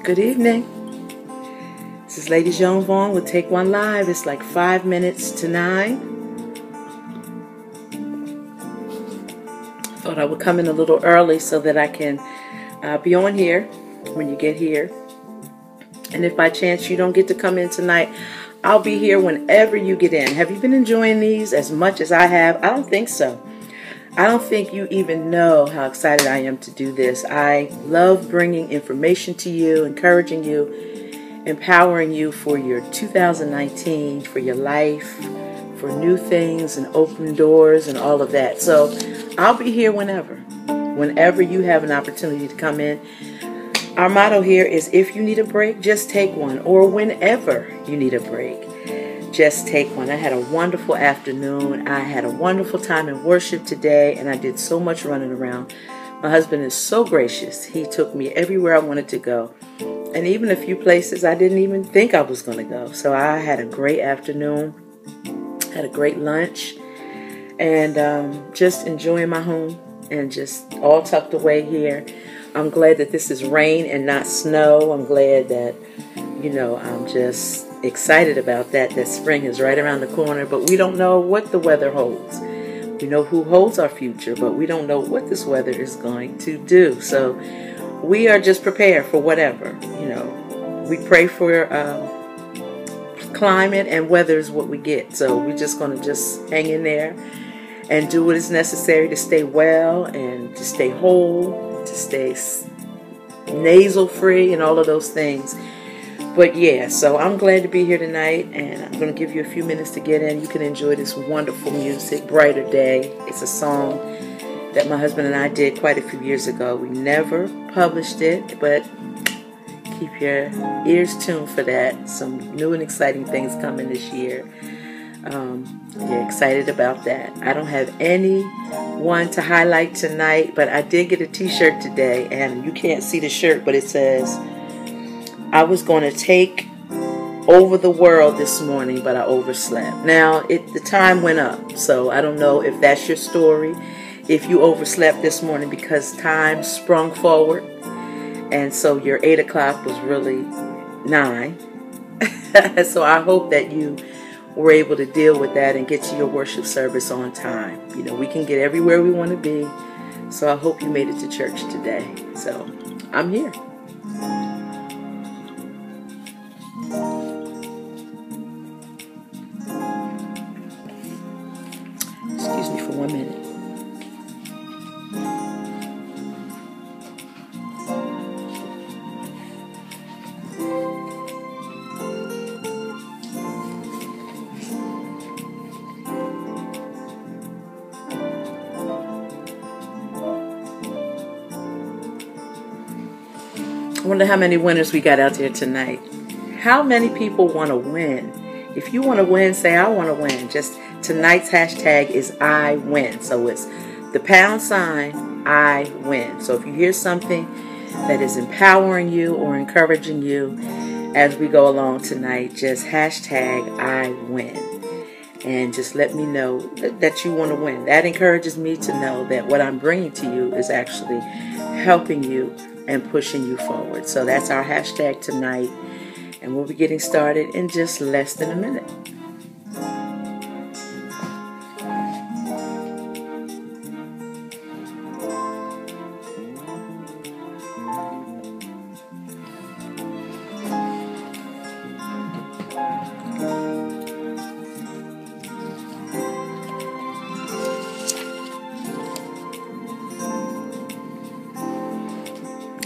Good evening. This is Lady Joan Vaughn with Take One Live. It's like 5 minutes to 9. Thought I would come in a little early so that I can be on here when you get here. And if by chance you don't get to come in tonight, I'll be here whenever you get in. Have you been enjoying these as much as I have? I don't think so. I don't think you even know how excited I am to do this. I love bringing information to you, encouraging you, empowering you for your 2019, for your life, for new things and open doors and all of that. So I'll be here whenever you have an opportunity to come in. Our motto here is, if you need a break, just take one. Or whenever you need a break, just take one. I had a wonderful afternoon. I had a wonderful time in worship today, and I did so much running around. My husband is so gracious. He took me everywhere I wanted to go, and even a few places I didn't even think I was going to go. So I had a great afternoon, had a great lunch, and just enjoying my home and just all tucked away here. I'm glad that this is rain and not snow. I'm glad that, I'm just excited about that spring is right around the corner, but we don't know what the weather holds. We know who holds our future, but we don't know what this weather is going to do. So we are just prepared for whatever. We pray for climate, and weather is what we get. So we're just going to just hang in there and do what is necessary to stay well and to stay whole, to stay nasal free and all of those things. But yeah, so I'm glad to be here tonight, and I'm going to give you a few minutes to get in. You can enjoy this wonderful music, Brighter Day. It's a song that my husband and I did quite a few years ago. We never published it, but keep your ears tuned for that. Some new and exciting things coming this year. Yeah, excited about that. I don't have anyone to highlight tonight, but I did get a t-shirt today, and you can't see the shirt, but it says, I was going to take over the world this morning, but I overslept. Now, the time went up, so I don't know if that's your story, if you overslept this morning because time sprung forward, and so your 8 o'clock was really 9. So I hope that you were able to deal with that and get to your worship service on time. We can get everywhere we want to be, so I hope you made it to church today. So I'm here. Excuse me for 1 minute. I wonder how many winners we got out there tonight. How many people want to win? If you want to win, say, I want to win. Just tonight's hashtag is I win. So it's the # I win. So if you hear something that is empowering you or encouraging you as we go along tonight, just hashtag I win. And just let me know that you want to win. That encourages me to know that what I'm bringing to you is actually helping you and pushing you forward. So that's our hashtag tonight, and we'll be getting started in just less than a minute.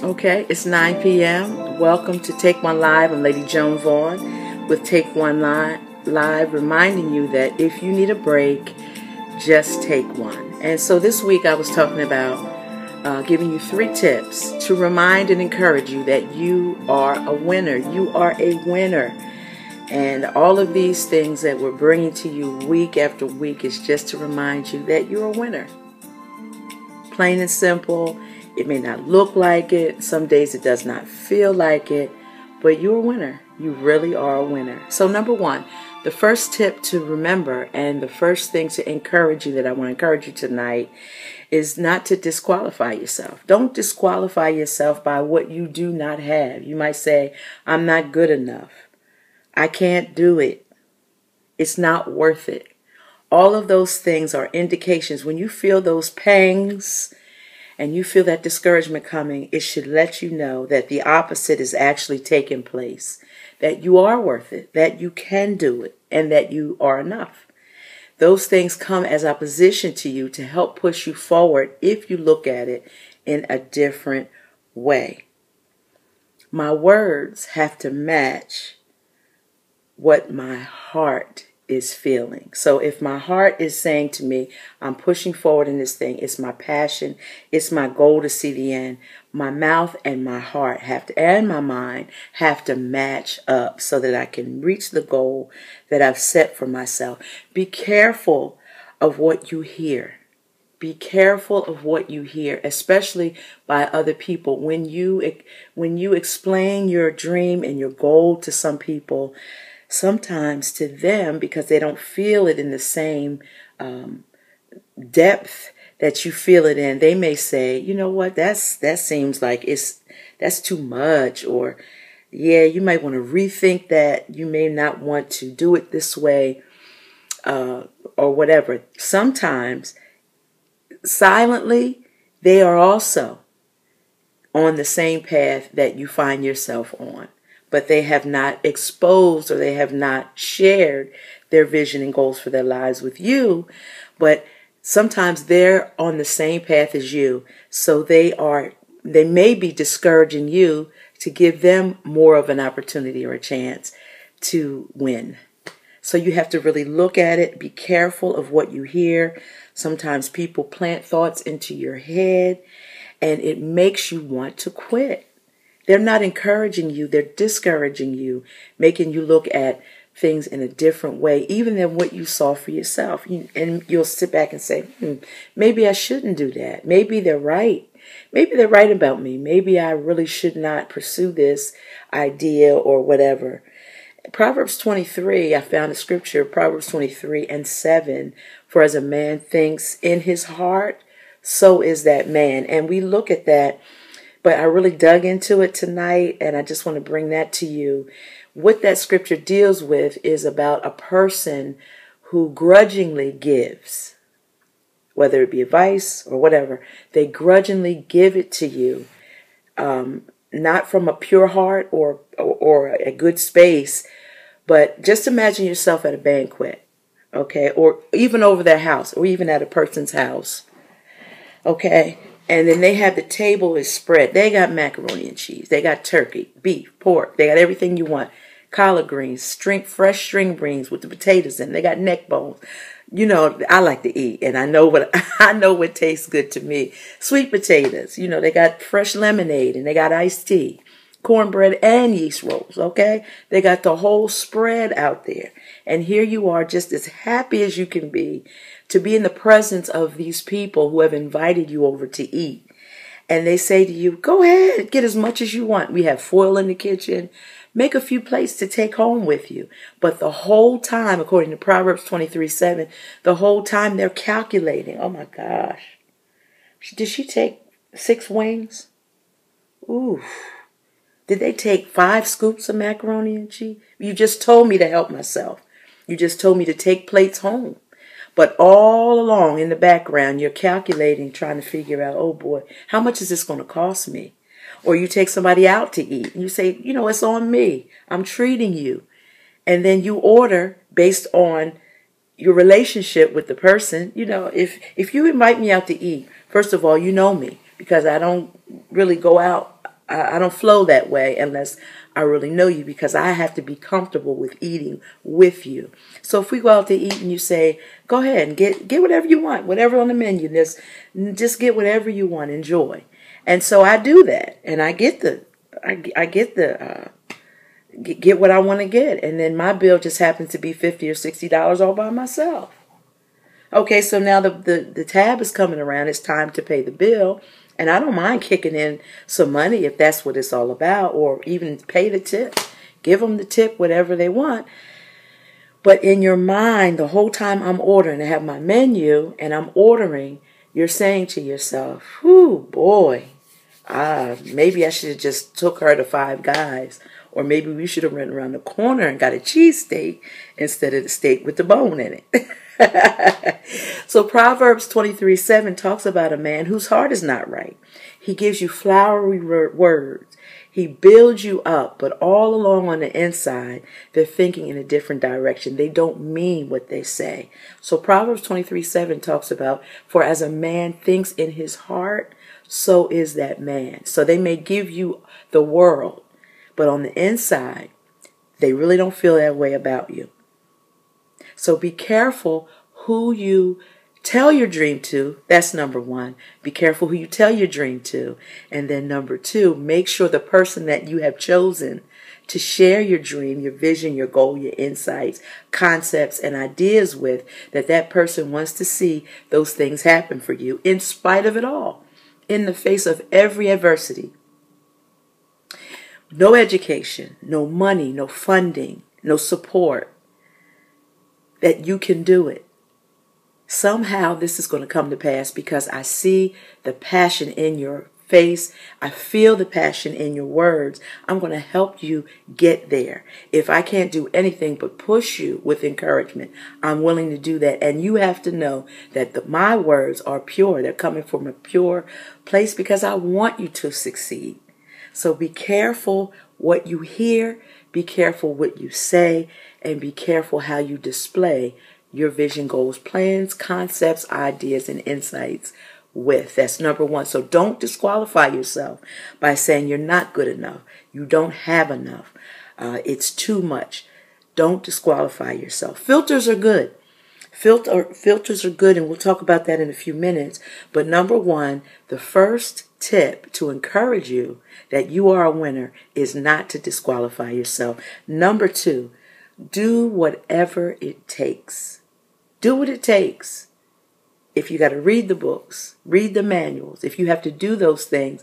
Okay, it's 9 p.m. Welcome to Take One Live. I'm Lady Joan Vaughn with Take One Live, reminding you that if you need a break, just take one. And so this week I was talking about giving you 3 tips to remind and encourage you that you are a winner. You are a winner. And all of these things that we're bringing to you week after week is just to remind you that you're a winner. Plain and simple. It may not look like it. Some days it does not feel like it. But you're a winner. You really are a winner. So number 1, The first tip to remember and the first thing to encourage you that I want to encourage you tonight is not to disqualify yourself. Don't disqualify yourself by what you do not have. You might say, I'm not good enough. I can't do it. It's not worth it. All of those things are indications. When you feel those pangs and you feel that discouragement coming, it should let you know that the opposite is actually taking place, that you are worth it, that you can do it, and that you are enough. Those things come as opposition to you to help push you forward if you look at it in a different way. My words have to match what my heart is feeling. So if my heart is saying to me, I'm pushing forward in this thing, it's my passion, it's my goal to see the end, my mouth and my heart have to, and my mind have to match up so that I can reach the goal that I've set for myself. Be careful of what you hear. Be careful of what you hear, especially by other people. When you explain your dream and your goal to some people, sometimes to them, because they don't feel it in the same depth that you feel it in, they may say, you know what, that seems like that's too much, or yeah, you might want to rethink that. You may not want to do it this way, or whatever. Sometimes silently, they are also on the same path that you find yourself on, but they have not exposed or they have not shared their vision and goals for their lives with you. But sometimes they're on the same path as you, so they may be discouraging you to give them more of an opportunity or a chance to win. So you have to really look at it, be careful of what you hear. Sometimes people plant thoughts into your head and it makes you want to quit. They're not encouraging you, they're discouraging you, making you look at things in a different way, even than what you saw for yourself. And you'll sit back and say, maybe I shouldn't do that. Maybe they're right. Maybe they're right about me. Maybe I really should not pursue this idea or whatever. Proverbs 23, I found a scripture, Proverbs 23:7, for as a man thinks in his heart, so is that man. And we look at that, but I really dug into it tonight, and I just want to bring that to you. What that scripture deals with is about a person who grudgingly gives, whether it be advice or whatever. They grudgingly give it to you, not from a pure heart or a good space, but just imagine yourself at a banquet, okay, or even over their house, or even at a person's house, okay, and then they have the table is spread. They got macaroni and cheese, they got turkey, beef, pork, they got everything you want, collard greens, fresh string beans with the potatoes in, they got neck bones. You know, I like to eat, and I know what tastes good to me. Sweet potatoes, you know, they got fresh lemonade, and they got iced tea, cornbread, and yeast rolls, okay? They got the whole spread out there. And here you are, just as happy as you can be to be in the presence of these people who have invited you over to eat. And they say to you, go ahead, get as much as you want. We have foil in the kitchen. Make a few plates to take home with you. But the whole time, according to Proverbs 23:7, the whole time they're calculating. Oh my gosh. Did she take 6 wings? Ooh. Did they take 5 scoops of macaroni and cheese? You just told me to help myself. You just told me to take plates home. But all along in the background, you're calculating, trying to figure out, oh boy, how much is this going to cost me? Or you take somebody out to eat and you say, you know, it's on me. I'm treating you. And then you order based on your relationship with the person. You know, if you invite me out to eat, first of all, you know me, because I don't really go out. I don't flow that way unless I really know you, because I have to be comfortable with eating with you. So if we go out to eat and you say, go ahead and get whatever you want, whatever on the menu, just get whatever you want, enjoy. And so I do that, and I get what I want to get, and then my bill just happens to be $50 or $60 all by myself. Okay, so now the tab is coming around. It's time to pay the bill, and I don't mind kicking in some money if that's what it's all about, or even pay the tip, give them the tip, whatever they want. But in your mind, the whole time I'm ordering, I have my menu and I'm ordering, you're saying to yourself, whew, boy, maybe I should have just took her to Five Guys. Or maybe we should have run around the corner and got a cheesesteak instead of the steak with the bone in it. So Proverbs 23:7 talks about a man whose heart is not right. He gives you flowery words. He builds you up, but all along on the inside, they're thinking in a different direction. They don't mean what they say. So Proverbs 23:7 talks about, for as a man thinks in his heart, so is that man. So they may give you the world, but on the inside, they really don't feel that way about you. So be careful who you tell your dream to. That's number one. Be careful who you tell your dream to. And then number two, make sure the person that you have chosen to share your dream, your vision, your goal, your insights, concepts, and ideas with, that person wants to see those things happen for you in spite of it all, in the face of every adversity. No education, no money, no funding, no support, that you can do it. Somehow this is going to come to pass because I see the passion in your face. I feel the passion in your words. I'm going to help you get there. If I can't do anything but push you with encouragement, I'm willing to do that. And you have to know that my words are pure. They're coming from a pure place because I want you to succeed. So be careful what you hear, be careful what you say, and be careful how you display your vision, goals, plans, concepts, ideas, and insights with. That's number one. So don't disqualify yourself by saying you're not good enough. You don't have enough. It's too much. Don't disqualify yourself. Filters are good. Filters are good, and we'll talk about that in a few minutes. But number one, the first tip to encourage you that you are a winner is not to disqualify yourself. Number two, do whatever it takes. Do what it takes. If you got to read the books, read the manuals, if you have to do those things,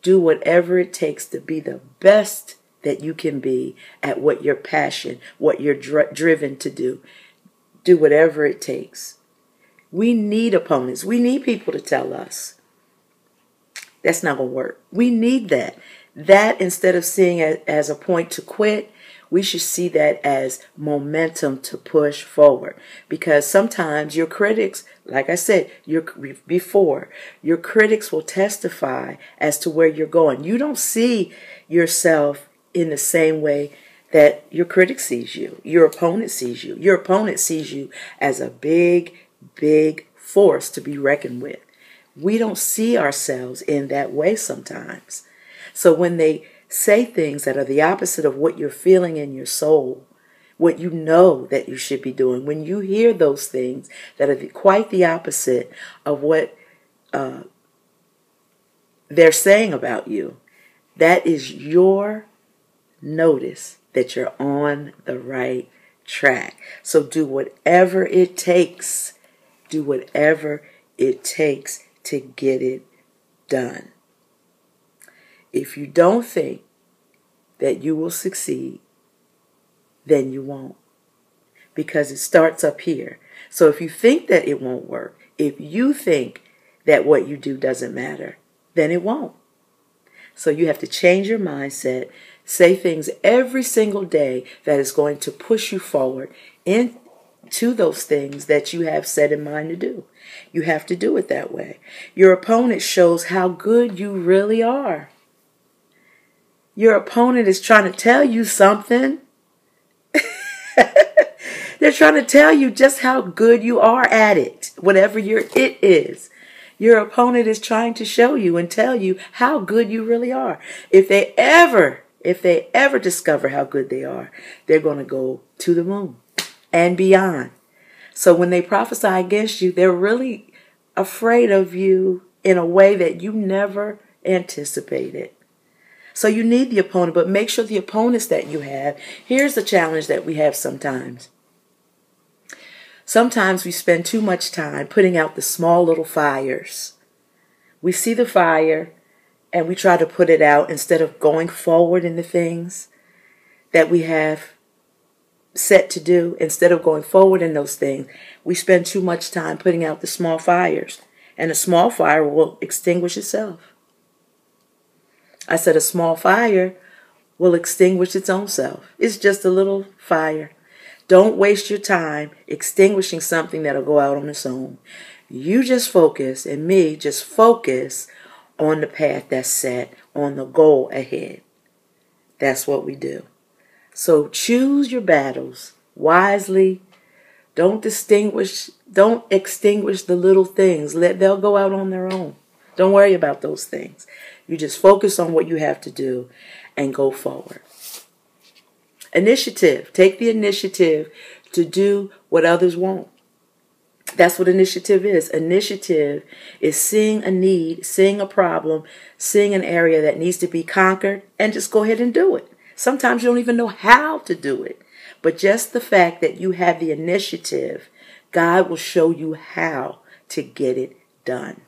do whatever it takes to be the best that you can be at what your passion, what you're driven to do. Do whatever it takes. We need opponents. We need people to tell us. That's not going to work. We need that. That, instead of seeing it as a point to quit, we should see that as momentum to push forward. Because sometimes your critics, like I said your critics will testify as to where you're going. You don't see yourself in the same way that your critic sees you, your opponent sees you. Your opponent sees you as a big, big force to be reckoned with. We don't see ourselves in that way sometimes. So when they say things that are the opposite of what you're feeling in your soul, what you know that you should be doing, when you hear those things that are quite the opposite of what they're saying about you, that is your notice that you're on the right track. So do whatever it takes. Do whatever it takes to get it done. If you don't think that you will succeed, then you won't. Because it starts up here. So if you think that it won't work, if you think that what you do doesn't matter, then it won't. So you have to change your mindset. Say things every single day that is going to push you forward into those things that you have set in mind to do. You have to do it that way. Your opponent shows how good you really are. Your opponent is trying to tell you something. They're trying to tell you just how good you are at it, whatever your it is. Your opponent is trying to show you and tell you how good you really are. If they ever discover how good they are, they're going to go to the moon and beyond. So when they prophesy against you, they're really afraid of you in a way that you never anticipated. So you need the opponent, but make sure the opponents that you have, here's the challenge that we have sometimes. Sometimes we spend too much time putting out the small little fires. We see the fire and we try to put it out instead of going forward in the things that we have set to do, instead of going forward in those things, we spend too much time putting out the small fires. And a small fire will extinguish itself. I said a small fire will extinguish its own self. It's just a little fire. Don't waste your time extinguishing something that'll go out on its own. You just focus, and me just focus on the path that's set, on the goal ahead. That's what we do. So choose your battles wisely. Don't extinguish the little things. They'll go out on their own. Don't worry about those things. You just focus on what you have to do and go forward. Initiative. Take the initiative to do what others won't. That's what initiative is. Initiative is seeing a need, seeing a problem, seeing an area that needs to be conquered, and just go ahead and do it. Sometimes you don't even know how to do it. But just the fact that you have the initiative, God will show you how to get it done.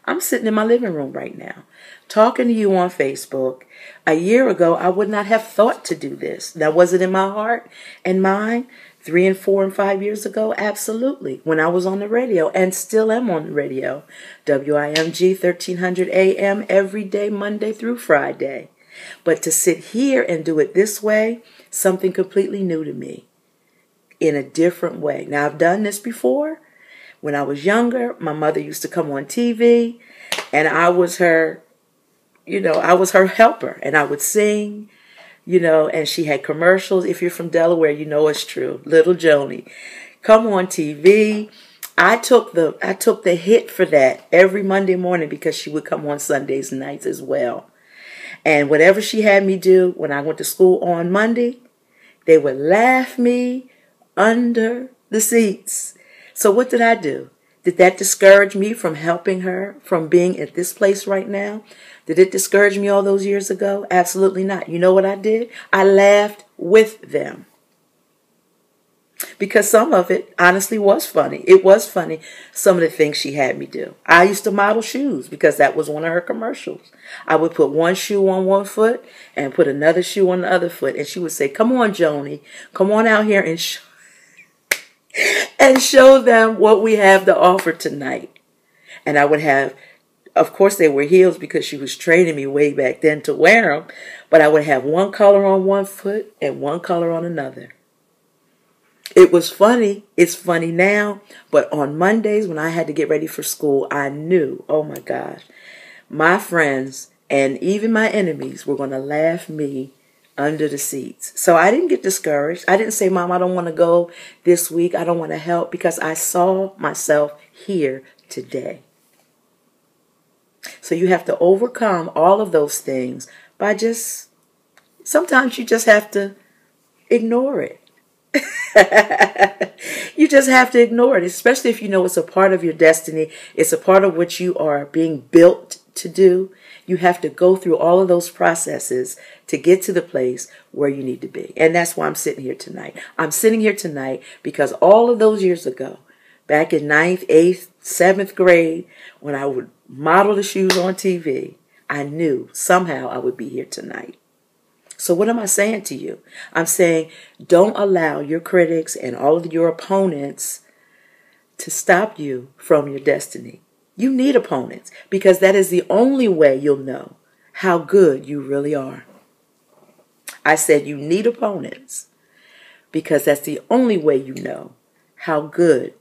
I'm sitting in my living room right now, talking to you on Facebook. A year ago, I would not have thought to do this. Now, was it in my heart and mind 3 and 4 and 5 years ago? Absolutely. When I was on the radio, and still am on the radio, WIMG 1300 AM every day, Monday through Friday. But to sit here and do it this way, something completely new to me, in a different way. Now, I've done this before. When I was younger, my mother used to come on TV, and I was her, I was her helper, and I would sing, and she had commercials. If you're from Delaware, you know it's true. Little Joni, come on TV. I took the hit for that every Monday morning because she would come on Sundays and nights as well. And whatever she had me do when I went to school on Monday, they would laugh me under the seats. So what did I do? Did that discourage me from helping her, from being at this place right now? Did it discourage me all those years ago? Absolutely not. You know what I did? I laughed with them. Because some of it honestly was funny. It was funny, some of the things she had me do. I used to model shoes because that was one of her commercials. I would put one shoe on one foot and put another shoe on the other foot. And she would say, come on, Joni, come on out here and show them what we have to offer tonight. And I would have, of course they were heels because she was training me way back then to wear them. But I would have one color on one foot and one color on another. It was funny. It's funny now. But on Mondays when I had to get ready for school, I knew, oh my gosh, my friends and even my enemies were going to laugh me under the seats. So I didn't get discouraged. I didn't say, Mom, I don't want to go this week. I don't want to help, because I saw myself here today. So you have to overcome all of those things by sometimes you just have to ignore it. You just have to ignore it, especially if you know it's a part of your destiny. It's a part of what you are being built to do. You have to go through all of those processes to get to the place where you need to be. And that's why I'm sitting here tonight. I'm sitting here tonight because all of those years ago, back in 9th, 8th, 7th grade, when I would model the shoes on TV, I knew somehow I would be here tonight. So what am I saying to you? I'm saying don't allow your critics and all of your opponents to stop you from your destiny. You need opponents, because that is the only way you'll know how good you really are. I said you need opponents because that's the only way you know how good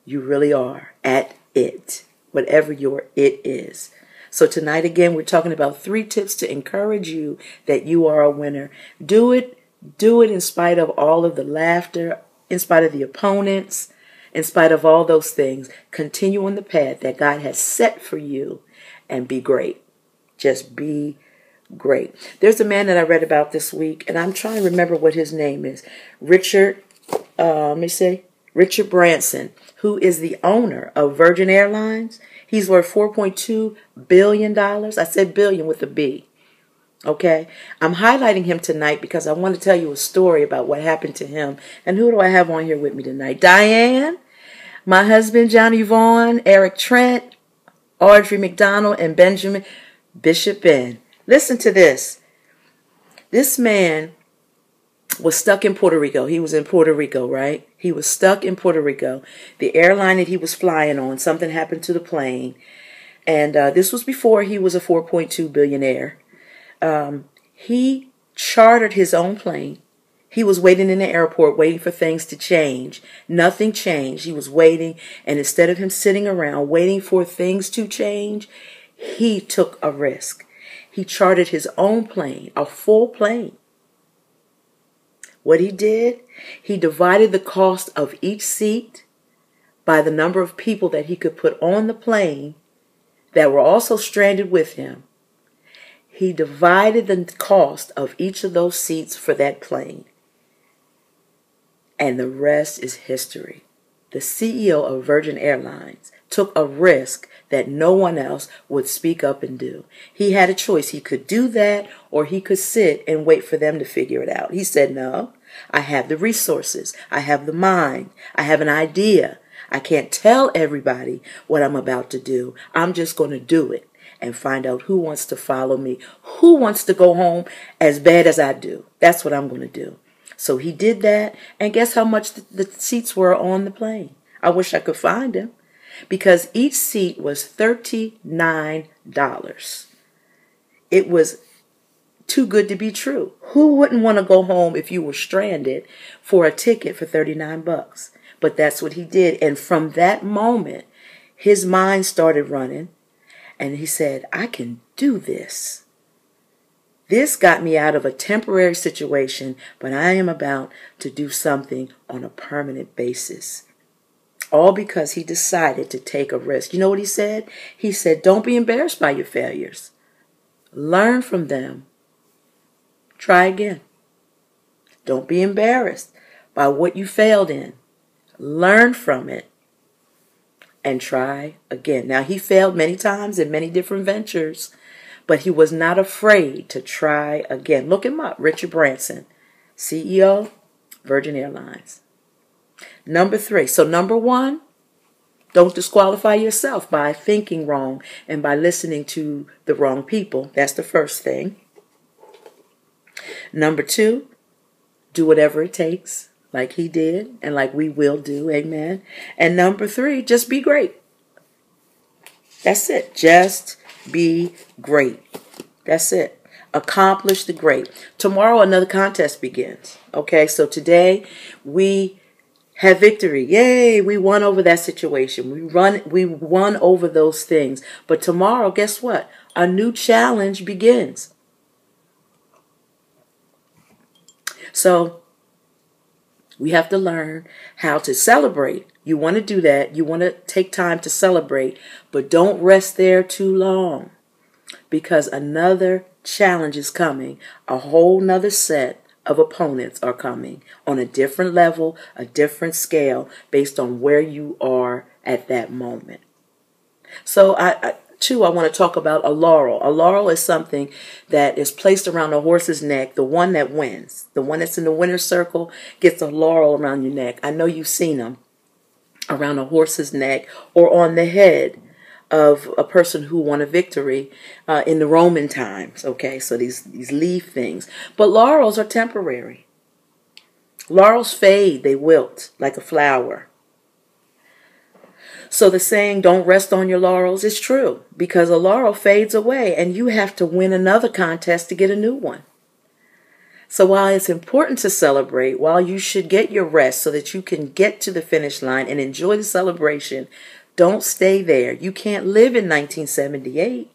you really are at it, whatever your it is. So tonight, again, we're talking about 3 tips to encourage you that you are a winner. Do it in spite of all of the laughter, in spite of the opponents, in spite of all those things. Continue on the path that God has set for you and be great. Just be great. There's a man that I read about this week, and I'm trying to remember what his name is. Richard Branson, who is the owner of Virgin Airlines. He's worth $4.2 billion. I said billion with a B. Okay? I'm highlighting him tonight because I want to tell you a story about what happened to him. And who do I have on here with me tonight? Diane, my husband, Johnny Vaughn, Eric Trent, Audrey McDonald, and Benjamin Bishop Ben. Listen to this. This man was stuck in Puerto Rico. He was in Puerto Rico, right? He was stuck in Puerto Rico. The airline that he was flying on, something happened to the plane. And this was before he was a 4.2 billionaire. He chartered his own plane. He was waiting in the airport, waiting for things to change. Nothing changed. He was waiting. And instead of him sitting around waiting for things to change, he took a risk. He chartered his own plane, a full plane. What he did, he divided the cost of each seat by the number of people that he could put on the plane that were also stranded with him. He divided the cost of each of those seats for that plane. And the rest is history. The CEO of Virgin Airlines took a risk that no one else would speak up and do. He had a choice. He could do that, or he could sit and wait for them to figure it out. He said, no, I have the resources. I have the mind. I have an idea. I can't tell everybody what I'm about to do. I'm just going to do it and find out who wants to follow me, who wants to go home as bad as I do. That's what I'm going to do. So he did that, and guess how much the seats were on the plane? I wish I could find him, because each seat was $39. It was too good to be true. Who wouldn't want to go home if you were stranded for a ticket for $39? But that's what he did, and from that moment, his mind started running, and he said, I can do this. This got me out of a temporary situation, but I am about to do something on a permanent basis. All because he decided to take a risk. You know what he said? He said, don't be embarrassed by your failures. Learn from them. Try again. Don't be embarrassed by what you failed in. Learn from it and try again. Now, he failed many times in many different ventures, but he was not afraid to try again. Look him up, Richard Branson, CEO, Virgin Airlines. Number 3. So number 1, don't disqualify yourself by thinking wrong and by listening to the wrong people. That's the first thing. Number 2, do whatever it takes, like he did and like we will do. Amen. And number 3, just be great. That's it. Just be great. That's it. Accomplish the great. Tomorrow another contest begins. Okay, so today we have victory. Yay, we won over that situation. We won over those things. But tomorrow, guess what? A new challenge begins. So we have to learn how to celebrate. You want to do that. You want to take time to celebrate, but don't rest there too long, because another challenge is coming. A whole nother set of opponents are coming on a different level, a different scale, based on where you are at that moment. So I want to talk about a laurel. A laurel is something that is placed around a horse's neck. The one that wins, the one that's in the winner's circle, gets a laurel around your neck. I know you've seen them around a horse's neck or on the head of a person who won a victory in the Roman times. Okay, so these leaf things. But laurels are temporary. Laurels fade, they wilt like a flower. So the saying, don't rest on your laurels, is true, because a laurel fades away and you have to win another contest to get a new one. So while it's important to celebrate, while you should get your rest so that you can get to the finish line and enjoy the celebration, don't stay there. You can't live in 1978.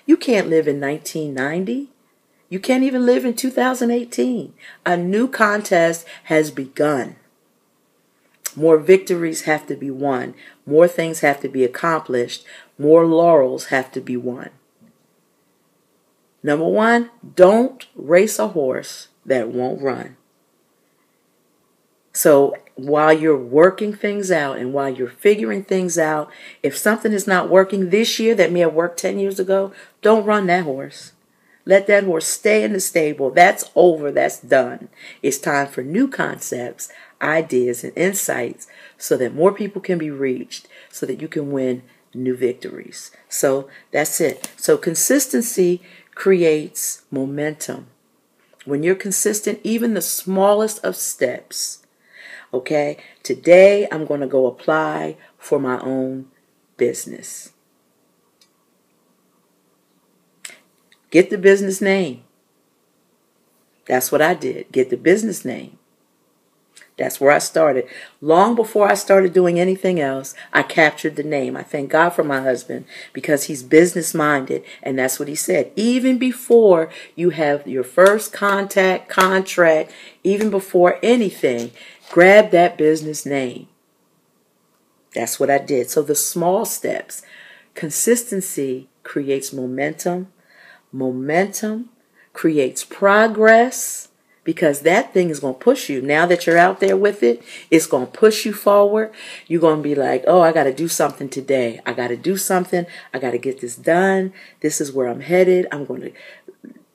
You can't live in 1990. You can't even live in 2018. A new contest has begun. More victories have to be won. More things have to be accomplished. More laurels have to be won. Number 1, don't race a horse that won't run. So while you're working things out and while you're figuring things out, if something is not working this year that may have worked 10 years ago, don't run that horse. Let that horse stay in the stable. That's over. That's done. It's time for new concepts, ideas, and insights so that more people can be reached, so that you can win new victories. So that's it. So consistency creates momentum. When you're consistent, even the smallest of steps, okay? Today, I'm going to go apply for my own business. Get the business name. That's what I did. Get the business name. That's where I started. Long before I started doing anything else, I captured the name. I thank God for my husband because he's business minded. And that's what he said. Even before you have your first contract, even before anything, grab that business name. That's what I did. So the small steps. Consistency creates momentum. Momentum creates progress. Because that thing is going to push you. Now that you're out there with it, it's going to push you forward. You're going to be like, oh, I got to do something today. I got to do something. I got to get this done. This is where I'm headed. I'm going to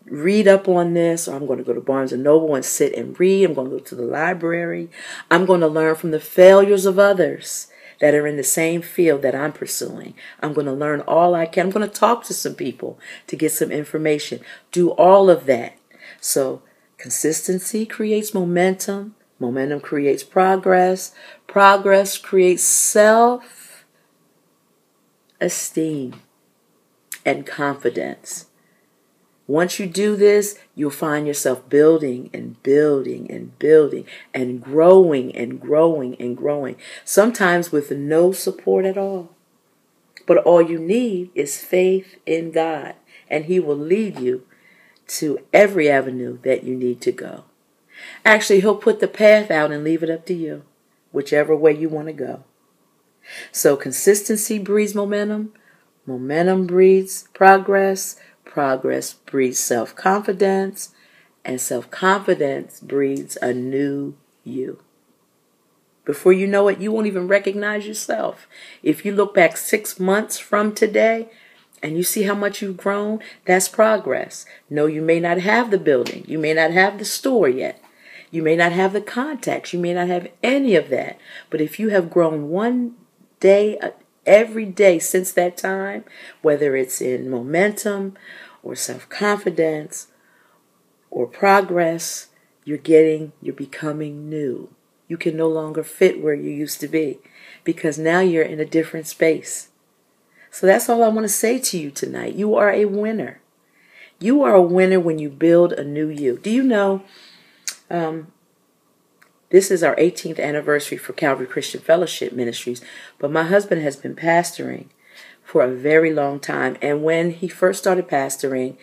read up on this. Or I'm going to go to Barnes & Noble and sit and read. I'm going to go to the library. I'm going to learn from the failures of others that are in the same field that I'm pursuing. I'm going to learn all I can. I'm going to talk to some people to get some information. Do all of that. So consistency creates momentum. Momentum creates progress. Progress creates self-esteem and confidence. Once you do this, you'll find yourself building and building and building and growing and growing and growing. Sometimes with no support at all. But all you need is faith in God, and He will lead you to every avenue that you need to go. Actually, He'll put the path out and leave it up to you, whichever way you want to go. So consistency breeds momentum. Momentum breeds progress. Progress breeds self-confidence. And self-confidence breeds a new you. Before you know it, you won't even recognize yourself. If you look back 6 months from today, and you see how much you've grown, that's progress. No, you may not have the building. You may not have the store yet. You may not have the contacts. You may not have any of that. But if you have grown one day, every day since that time, whether it's in momentum or self-confidence or progress, you're becoming new. You can no longer fit where you used to be because now you're in a different space. So that's all I want to say to you tonight. You are a winner. You are a winner when you build a new you. Do you know, this is our 18th anniversary for Calvary Christian Fellowship Ministries, but my husband has been pastoring for a very long time. And when he first started pastoring,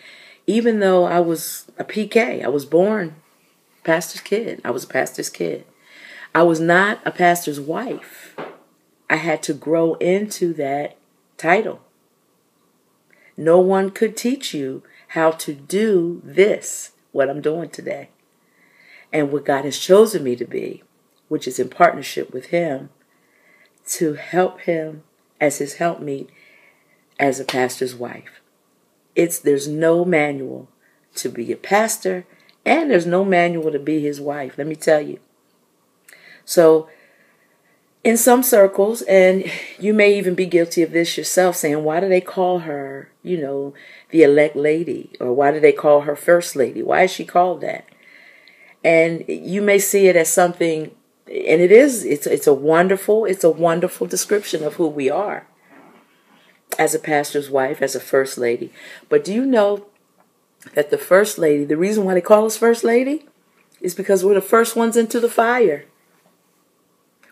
even though I was a PK, I was born pastor's kid. I was a pastor's kid. I was not a pastor's wife. I had to grow into that title. No one could teach you how to do this, what I'm doing today, and what God has chosen me to be, which is in partnership with Him, to help Him as His helpmeet as a pastor's wife. There's no manual to be a pastor, and there's no manual to be his wife, let me tell you. So in some circles, and you may even be guilty of this yourself, saying, why do they call her, the elect lady? Or why do they call her first lady? Why is she called that? And you may see it as something, and it's a wonderful description of who we are as a pastor's wife, as a first lady. But do you know that the first lady, the reason why they call us first lady is because we're the first ones into the fire.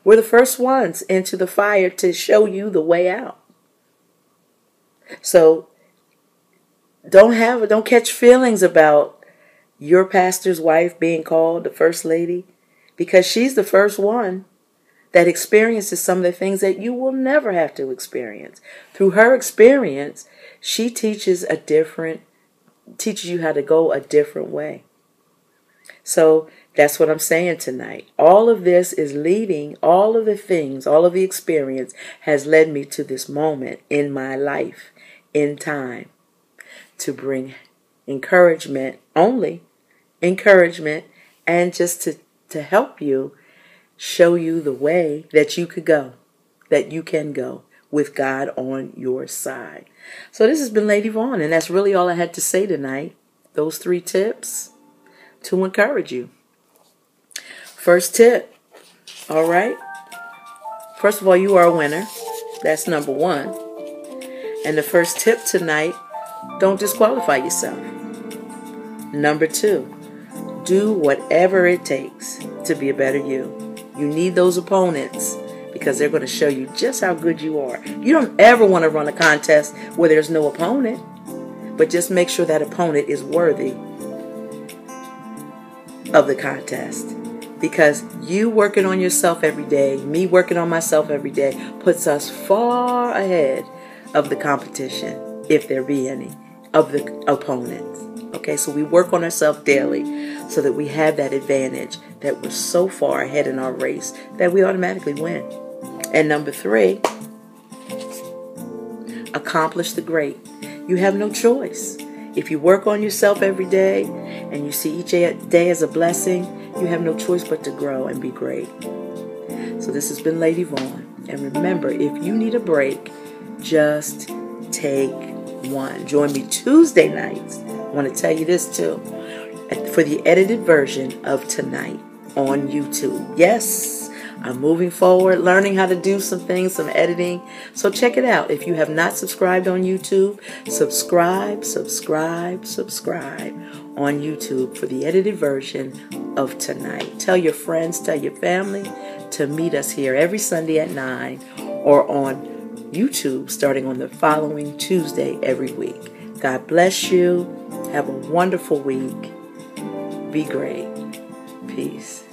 We're the first ones into the fire to show you the way out. So don't catch feelings about your pastor's wife being called the first lady, because she's the first one that experiences some of the things that you will never have to experience. Through her experience, she teaches you how to go a different way. So that's what I'm saying tonight. All of this is leading, all of the things, all of the experience has led me to this moment in my life, in time, to bring encouragement, only encouragement, and just to help you, show you the way that you could go, that you can go with God on your side. So this has been Lady Vaughn, and that's really all I had to say tonight. Those 3 tips. to encourage you. First tip, all right? First of all, you are a winner. That's number one. And the first tip tonight, don't disqualify yourself. Number two, do whatever it takes to be a better you. You need those opponents because they're going to show you just how good you are. You don't ever want to run a contest where there's no opponent, but just make sure that opponent is worthy of the contest. Because you working on yourself every day, me working on myself every day, puts us far ahead of the competition, if there be any, of the opponents. Okay, so we work on ourselves daily so that we have that advantage, that we're so far ahead in our race that we automatically win. And number three, accomplish the great. You have no choice. If you work on yourself every day and you see each day as a blessing, you have no choice but to grow and be great. So this has been Lady Vaughn. And remember, if you need a break, just take one. Join me Tuesday nights. I want to tell you this too. For the edited version of tonight on YouTube. Yes, I'm moving forward, learning how to do some things, some editing. So check it out. If you have not subscribed on YouTube, subscribe on YouTube for the edited version of tonight. Tell your friends, tell your family to meet us here every Sunday at 9 or on YouTube starting on the following Tuesday every week. God bless you. Have a wonderful week. Be great. Peace.